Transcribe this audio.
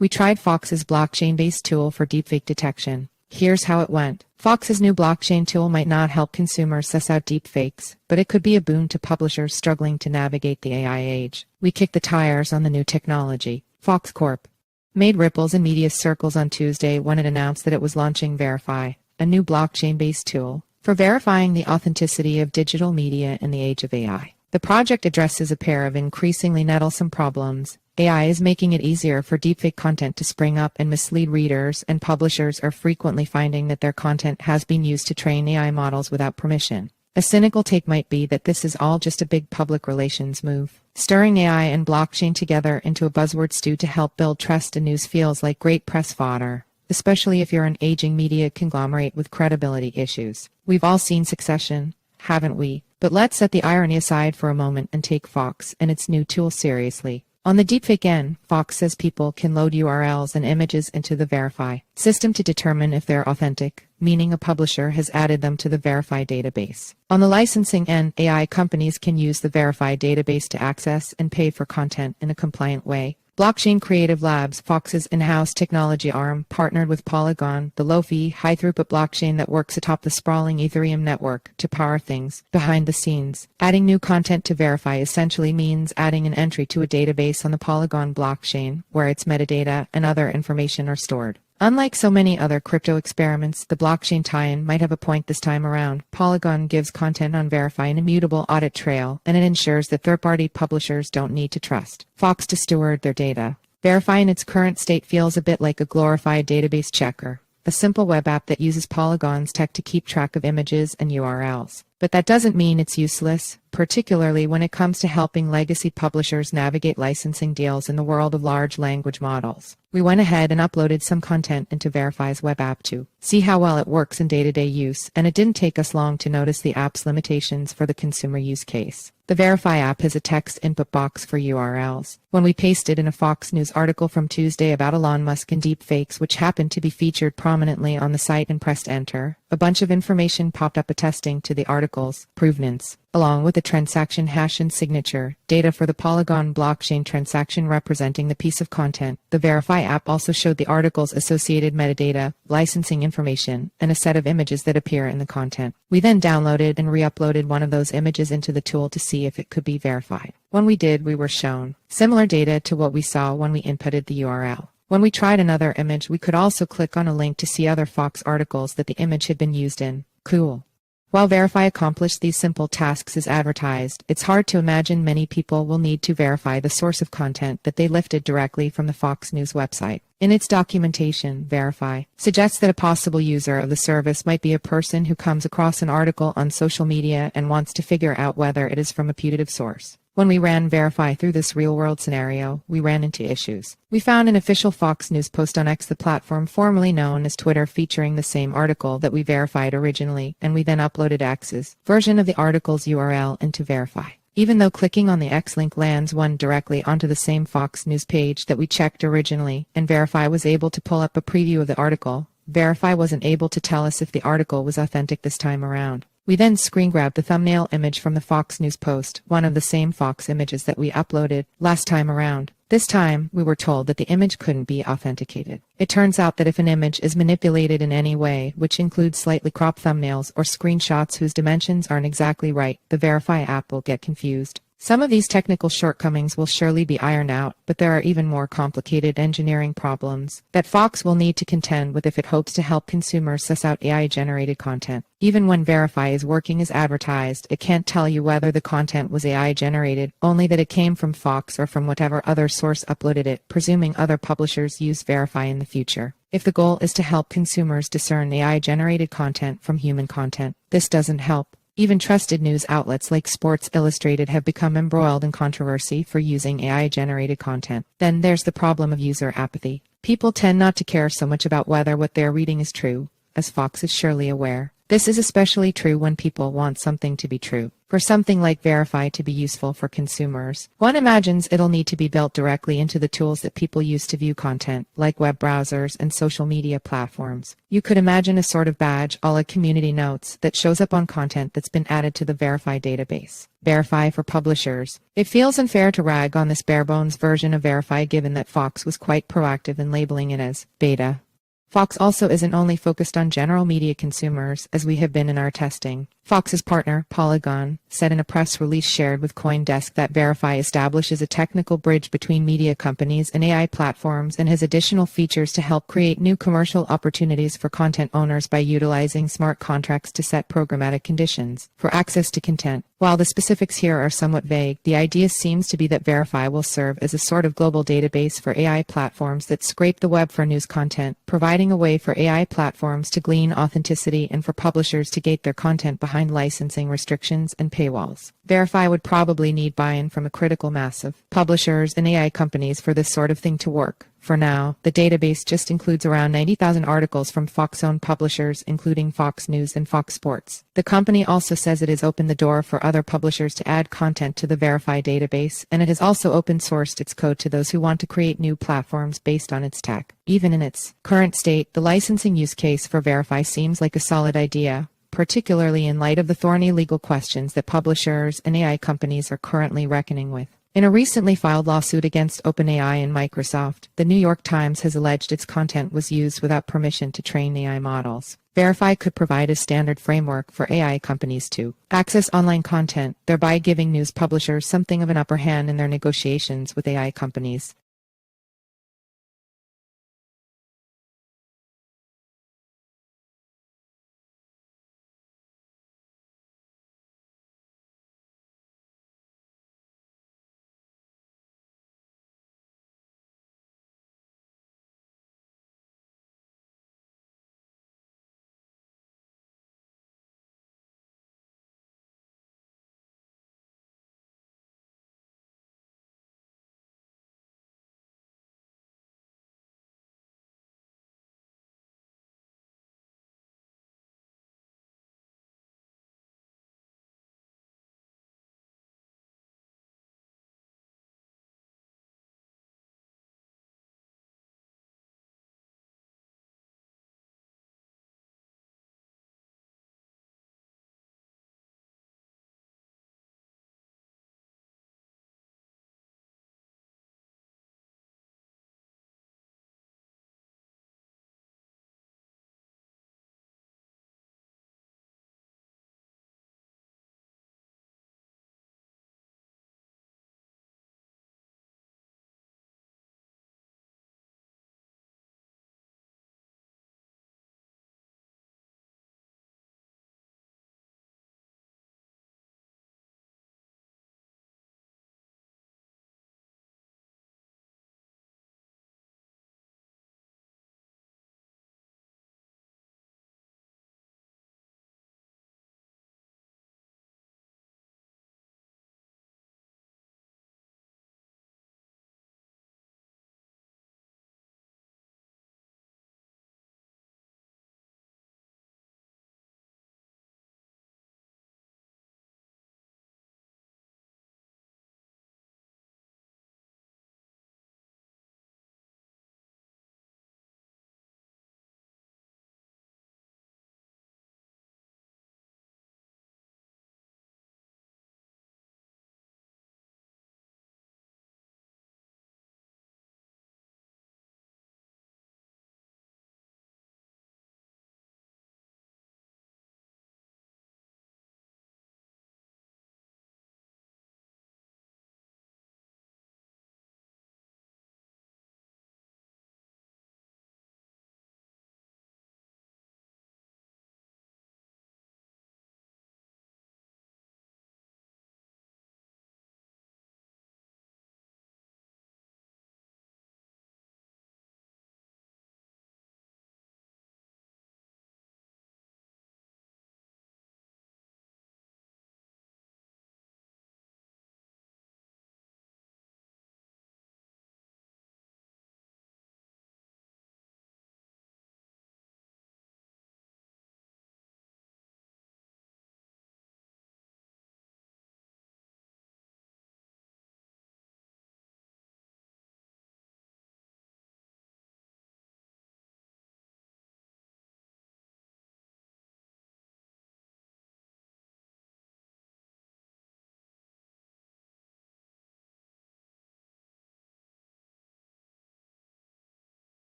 We tried Fox's blockchain-based tool for deepfake detection. Here's how it went. Fox's new blockchain tool might not help consumers suss out deepfakes, but it could be a boon to publishers struggling to navigate the AI age. We kicked the tires on the new technology. Fox Corp made ripples in media circles on Tuesday when it announced that it was launching Verify, a new blockchain-based tool for verifying the authenticity of digital media in the age of AI. The project addresses a pair of increasingly nettlesome problems. AI is making it easier for deepfake content to spring up and mislead readers, and publishers are frequently finding that their content has been used to train AI models without permission. A cynical take might be that this is all just a big public relations move. Stirring AI and blockchain together into a buzzword stew to help build trust in news feels like great press fodder, especially if you're an aging media conglomerate with credibility issues. We've all seen Succession, haven't we? But let's set the irony aside for a moment and take Fox and its new tool seriously. On the deepfake end, Fox says people can load URLs and images into the Verify system to determine if they're authentic, meaning a publisher has added them to the Verify database. On the licensing end, AI companies can use the Verify database to access and pay for content in a compliant way. Blockchain Creative Labs, Fox's in-house technology arm, partnered with Polygon, the low-fee, high-throughput blockchain that works atop the sprawling Ethereum network, to power things behind the scenes. Adding new content to Verify essentially means adding an entry to a database on the Polygon blockchain, where its metadata and other information are stored. Unlike so many other crypto experiments, the blockchain tie-in might have a point this time around. Polygon gives content on Verify an immutable audit trail, and it ensures that third-party publishers don't need to trust Fox to steward their data. Verify in its current state feels a bit like a glorified database checker, a simple web app that uses Polygon's tech to keep track of images and URLs. But that doesn't mean it's useless, particularly when it comes to helping legacy publishers navigate licensing deals in the world of large language models. We went ahead and uploaded some content into Verify's web app to see how well it works in day-to-day use, and it didn't take us long to notice the app's limitations for the consumer use case. The Verify app has a text input box for URLs. When we pasted in a Fox News article from Tuesday about Elon Musk and deepfakes, which happened to be featured prominently on the site, and pressed enter, a bunch of information popped up attesting to the article's provenance, along with the transaction hash and signature, data for the Polygon blockchain transaction representing the piece of content. The Verify app also showed the article's associated metadata, licensing information, and a set of images that appear in the content. We then downloaded and re-uploaded one of those images into the tool to see if it could be verified. When we did, we were shown similar data to what we saw when we inputted the URL. When we tried another image, we could also click on a link to see other Fox articles that the image had been used in. Cool. While Verify accomplished these simple tasks as advertised, it's hard to imagine many people will need to verify the source of content that they lifted directly from the Fox News website. In its documentation, Verify suggests that a possible user of the service might be a person who comes across an article on social media and wants to figure out whether it is from a putative source. When we ran Verify through this real-world scenario, we ran into issues. We found an official Fox News post on X, the platform formerly known as Twitter, featuring the same article that we verified originally, and we then uploaded X's version of the article's URL into Verify. Even though clicking on the X link lands one directly onto the same Fox News page that we checked originally, and Verify was able to pull up a preview of the article, Verify wasn't able to tell us if the article was authentic this time around. We then screen grabbed the thumbnail image from the Fox News post, one of the same Fox images that we uploaded last time around. This time, we were told that the image couldn't be authenticated. It turns out that if an image is manipulated in any way, which includes slightly cropped thumbnails or screenshots whose dimensions aren't exactly right, the Verify app will get confused. Some of these technical shortcomings will surely be ironed out, but there are even more complicated engineering problems that Fox will need to contend with if it hopes to help consumers suss out AI-generated content. Even when Verify is working as advertised, it can't tell you whether the content was AI-generated, only that it came from Fox or from whatever other source uploaded it, presuming other publishers use Verify in the future. If the goal is to help consumers discern AI-generated content from human content, this doesn't help. Even trusted news outlets like Sports Illustrated have become embroiled in controversy for using AI-generated content. Then there's the problem of user apathy. People tend not to care so much about whether what they're reading is true, as Fox is surely aware. This is especially true when people want something to be true. For something like verify to be useful for consumers, one imagines it'll need to be built directly into the tools that people use to view content, like web browsers and social media platforms. You could imagine a sort of badge a la community notes that shows up on content that's been added to the verify database. Verify for publishers. It feels unfair to rag on this bare-bones version of verify given that Fox was quite proactive in labeling it as beta. Fox also isn't only focused on general media consumers, as we have been in our testing. Fox's partner, Polygon, said in a press release shared with CoinDesk that Verify establishes a technical bridge between media companies and AI platforms and has additional features to help create new commercial opportunities for content owners by utilizing smart contracts to set programmatic conditions for access to content. While the specifics here are somewhat vague, the idea seems to be that Verify will serve as a sort of global database for AI platforms that scrape the web for news content, providing a way for AI platforms to glean authenticity and for publishers to gate their content behind licensing restrictions and paywalls. Verify would probably need buy-in from a critical mass of publishers and AI companies for this sort of thing to work. For now, the database just includes around 90,000 articles from Fox-owned publishers, including Fox News and Fox Sports. The company also says it has opened the door for other publishers to add content to the Verify database, and it has also open-sourced its code to those who want to create new platforms based on its tech. Even in its current state, the licensing use case for Verify seems like a solid idea, particularly in light of the thorny legal questions that publishers and AI companies are currently reckoning with. In a recently filed lawsuit against OpenAI and Microsoft, the New York Times has alleged its content was used without permission to train AI models. Verify could provide a standard framework for AI companies to access online content, thereby giving news publishers something of an upper hand in their negotiations with AI companies.